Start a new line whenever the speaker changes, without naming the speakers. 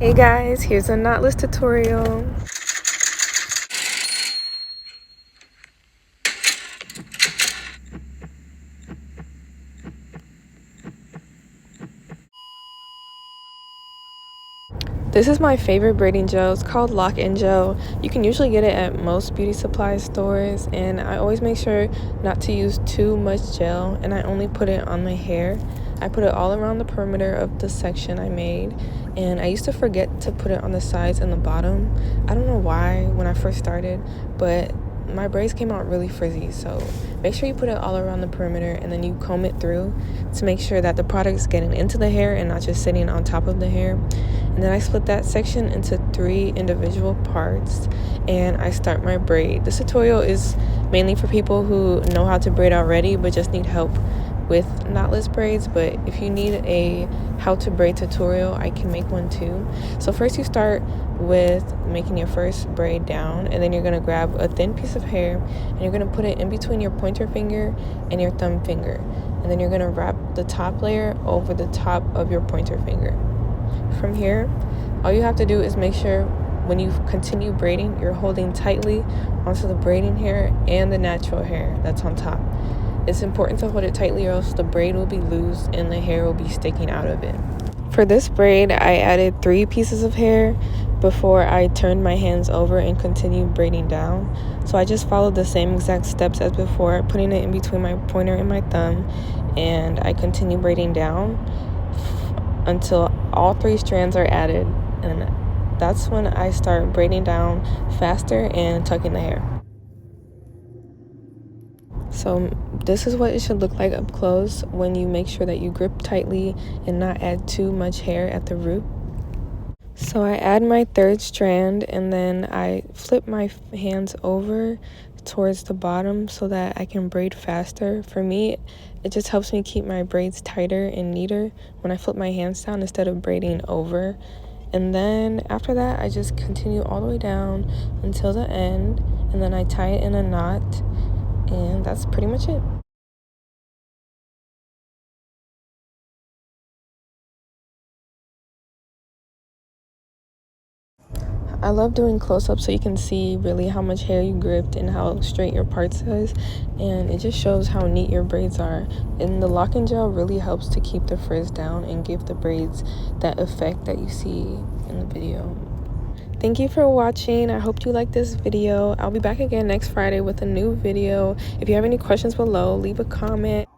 Hey guys, here's a knotless tutorial. This is my favorite braiding gel. It's called lock-in gel. You can usually get it at most beauty supply stores, and I always make sure not to use too much gel, and I only put it on my hair. I put it all around the perimeter of the section I made, and I used to forget to put it on the sides and the bottom. I don't know why when I first started, but my braids came out really frizzy, so make sure you put it all around the perimeter and then you comb it through to make sure that the product is getting into the hair and not just sitting on top of the hair. And then I split that section into 3 individual parts and I start my braid. This tutorial is mainly for people who know how to braid already but just need help with knotless braids. But if you need a how to braid tutorial, I can make one too. So first you start with making your first braid down, and then you're going to grab a thin piece of hair and you're going to put it in between your pointer finger and your thumb finger, and then you're going to wrap the top layer over the top of your pointer finger. From here, all you have to do is make sure when you continue braiding, you're holding tightly onto the braiding hair and the natural hair that's on top. It's important to hold it tightly or else the braid will be loose and the hair will be sticking out of it. For this braid, I added 3 pieces of hair before I turned my hands over and continued braiding down. So I just followed the same exact steps as before, putting it in between my pointer and my thumb, and I continue braiding down until all 3 strands are added, and that's when I start braiding down faster and tucking the hair. So this is what it should look like up close when you make sure that you grip tightly and not add too much hair at the root. So I add my 3rd strand and then I flip my hands over towards the bottom so that I can braid faster. For me, it just helps me keep my braids tighter and neater when I flip my hands down instead of braiding over. And then after that, I just continue all the way down until the end, and then I tie it in a knot, and that's pretty much it. I love doing close-ups so you can see really how much hair you gripped and how straight your parts is, and it just shows how neat your braids are. And the lock-in gel really helps to keep the frizz down and give the braids that effect that you see in the video. Thank you for watching. I hope you liked this video. I'll be back again next Friday with a new video. If you have any questions below, leave a comment.